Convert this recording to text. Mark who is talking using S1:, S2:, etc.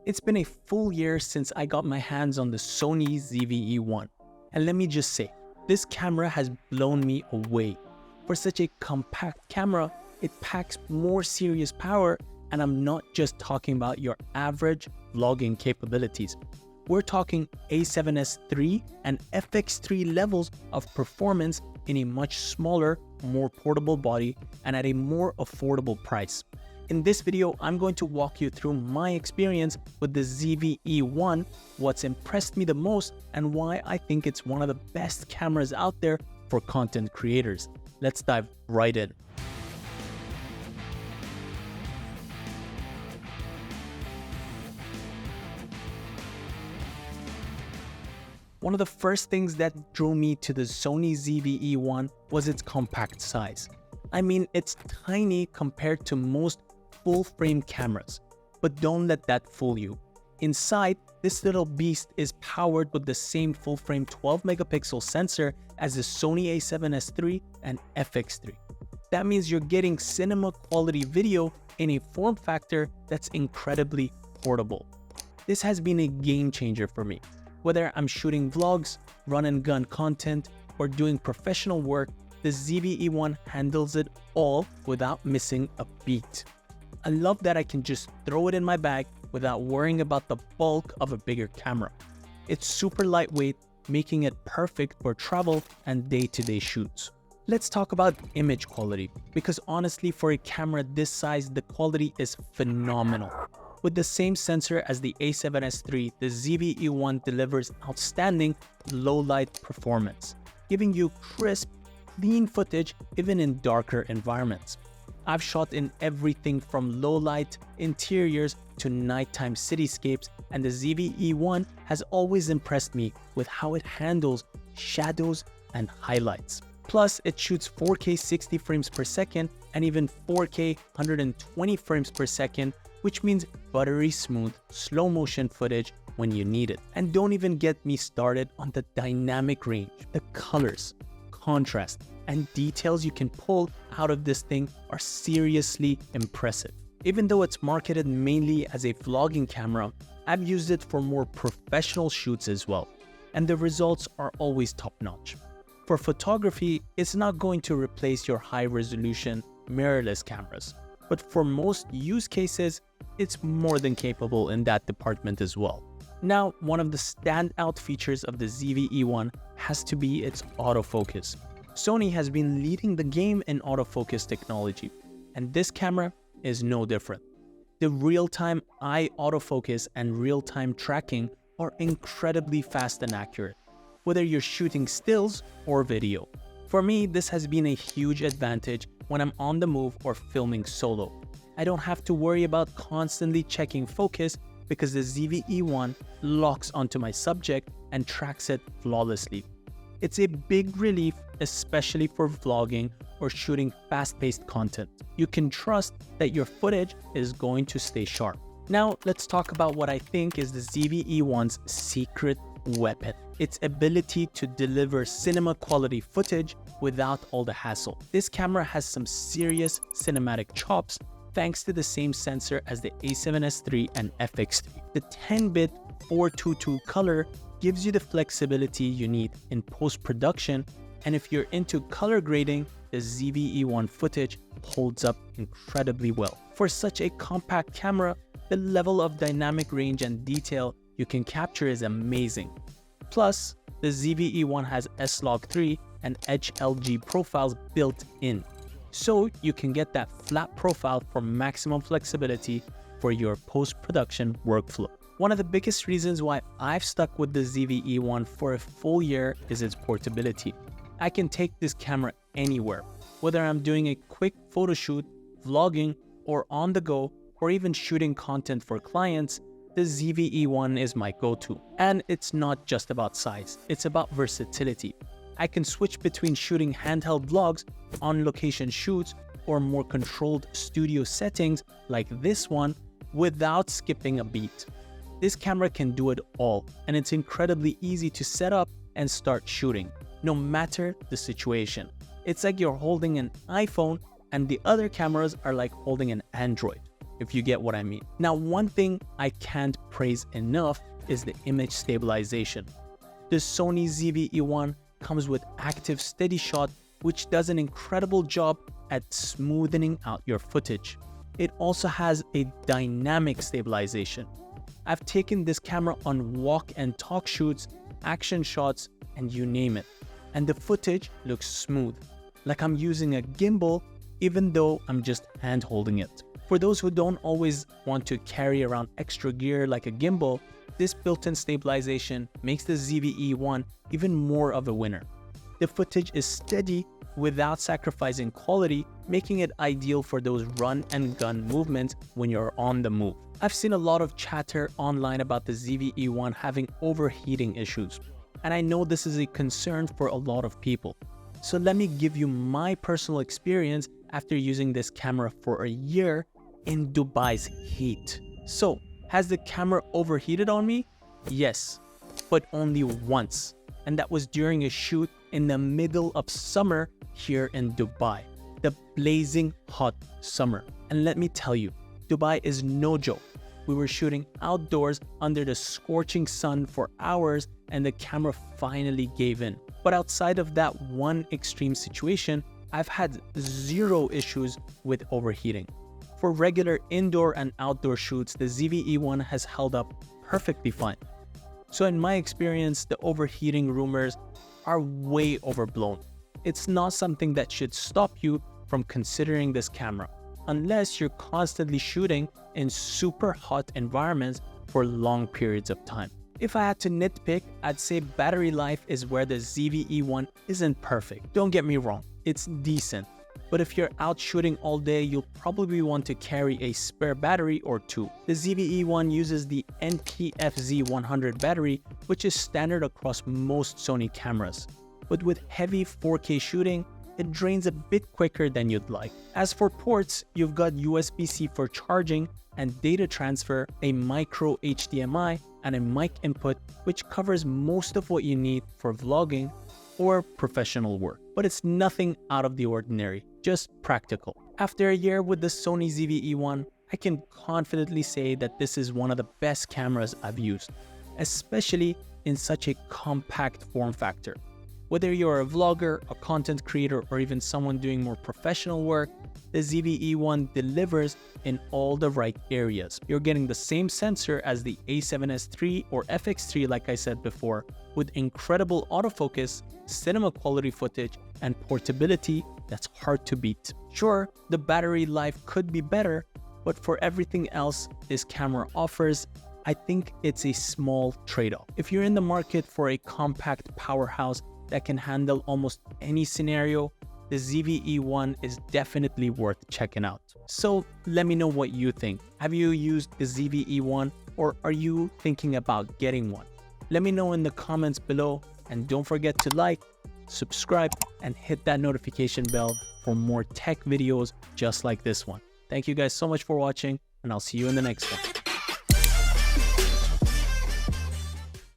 S1: It's been a full year since I got my hands on the Sony ZV-E1, and let me just say, this camera has blown me away. For such a compact camera, it packs more serious power, and I'm not just talking about your average vlogging capabilities. We're talking A7S III and FX3 levels of performance in a much smaller, more portable body and at a more affordable price. In this video, I'm going to walk you through my experience with the ZV-E1, what's impressed me the most, and why I think it's one of the best cameras out there for content creators. Let's dive right in. One of the first things that drew me to the Sony ZV-E1 was its compact size. I mean, it's tiny compared to most full-frame cameras, but don't let that fool you. Inside, this little beast is powered with the same full-frame 12-megapixel sensor as the Sony A7S III and FX3. That means you're getting cinema-quality video in a form factor that's incredibly portable. This has been a game changer for me. Whether I'm shooting vlogs, run-and-gun content, or doing professional work, the ZV-E1 handles it all without missing a beat. I love that I can just throw it in my bag without worrying about the bulk of a bigger camera. It's super lightweight, making it perfect for travel and day-to-day shoots. Let's talk about image quality, because honestly, for a camera this size, the quality is phenomenal. With the same sensor as the A7S III, the ZV-E1 delivers outstanding low-light performance, giving you crisp, clean footage even in darker environments. I've shot in everything from low-light interiors to nighttime cityscapes, and the ZV-E1 has always impressed me with how it handles shadows and highlights. Plus, it shoots 4K 60 frames per second and even 4K 120 frames per second, which means buttery smooth, slow motion footage when you need it. And don't even get me started on the dynamic range. The colors, contrast, and details you can pull out of this thing are seriously impressive. Even though it's marketed mainly as a vlogging camera, I've used it for more professional shoots as well, and the results are always top-notch. For photography, it's not going to replace your high-resolution mirrorless cameras, but for most use cases, it's more than capable in that department as well. Now, one of the standout features of the ZV-E1 has to be its autofocus. Sony has been leading the game in autofocus technology, and this camera is no different. The real-time eye autofocus and real-time tracking are incredibly fast and accurate, whether you're shooting stills or video. For me, this has been a huge advantage when I'm on the move or filming solo. I don't have to worry about constantly checking focus because the ZV-E1 locks onto my subject and tracks it flawlessly. It's a big relief, especially for vlogging or shooting fast-paced content. You can trust that your footage is going to stay sharp. Now, let's talk about what I think is the ZV-E1's secret weapon: its ability to deliver cinema-quality footage without all the hassle. This camera has some serious cinematic chops thanks to the same sensor as the A7S III and FX3. The 10-bit 422 color gives you the flexibility you need in post-production, and if you're into color grading, the ZV-E1 footage holds up incredibly well. For such a compact camera, the level of dynamic range and detail you can capture is amazing. Plus, the ZV-E1 has S-Log3 and HLG profiles built in, so you can get that flat profile for maximum flexibility for your post-production workflow. One of the biggest reasons why I've stuck with the ZV-E1 for a full year is its portability. I can take this camera anywhere, whether I'm doing a quick photo shoot, vlogging, or on the go, or even shooting content for clients. The ZV-E1 is my go-to. And it's not just about size, it's about versatility. I can switch between shooting handheld vlogs, on-location shoots, or more controlled studio settings like this one without skipping a beat. This camera can do it all, and it's incredibly easy to set up and start shooting, no matter the situation. It's like you're holding an iPhone and the other cameras are like holding an Android. if you get what I mean. Now, one thing I can't praise enough is the image stabilization. The Sony ZV-E1 comes with active steady shot, which does an incredible job at smoothing out your footage. It also has a dynamic stabilization. I've taken this camera on walk and talk shoots, action shots, and you name it. And the footage looks smooth, like I'm using a gimbal, even though I'm just hand holding it. For those who don't always want to carry around extra gear like a gimbal, this built-in stabilization makes the ZV-E1 even more of a winner. The footage is steady without sacrificing quality, making it ideal for those run and gun movements when you're on the move. I've seen a lot of chatter online about the ZV-E1 having overheating issues, and I know this is a concern for a lot of people. So let me give you my personal experience after using this camera for a year in Dubai's heat. So, has the camera overheated on me? Yes, but only once, and that was during a shoot in the middle of summer here in Dubai, the blazing hot summer. And let me tell you, Dubai is no joke. We were shooting outdoors under the scorching sun for hours and the camera finally gave in. But outside of that one extreme situation, I've had zero issues with overheating. For regular indoor and outdoor shoots, the ZV-E1 has held up perfectly fine. So in my experience, the overheating rumors are way overblown. It's not something that should stop you from considering this camera, unless you're constantly shooting in super hot environments for long periods of time. If I had to nitpick, I'd say battery life is where the ZV-E1 isn't perfect. Don't get me wrong, it's decent. But if you're out shooting all day, you'll probably want to carry a spare battery or two. The ZV-E1 uses the NTFZ100 battery, which is standard across most Sony cameras. But with heavy 4K shooting, it drains a bit quicker than you'd like. As for ports, you've got USB-C for charging and data transfer, a micro HDMI, and a mic input, which covers most of what you need for vlogging or professional work. But it's nothing out of the ordinary, just practical. After a year with the Sony ZV-E1, I can confidently say that this is one of the best cameras I've used, especially in such a compact form factor. Whether you're a vlogger, a content creator, or even someone doing more professional work, the ZV-E1 delivers in all the right areas. You're getting the same sensor as the A7S III or FX3 like I said before, with incredible autofocus, cinema quality footage, and portability that's hard to beat. Sure, the battery life could be better, but for everything else this camera offers, I think it's a small trade-off. If you're in the market for a compact powerhouse that can handle almost any scenario, the ZV-E1 is definitely worth checking out. So let me know what you think. Have you used the ZV-E1 or are you thinking about getting one? Let me know in the comments below, and don't forget to like, subscribe, and hit that notification bell for more tech videos just like this one. Thank you guys so much for watching, and I'll see you in the next one.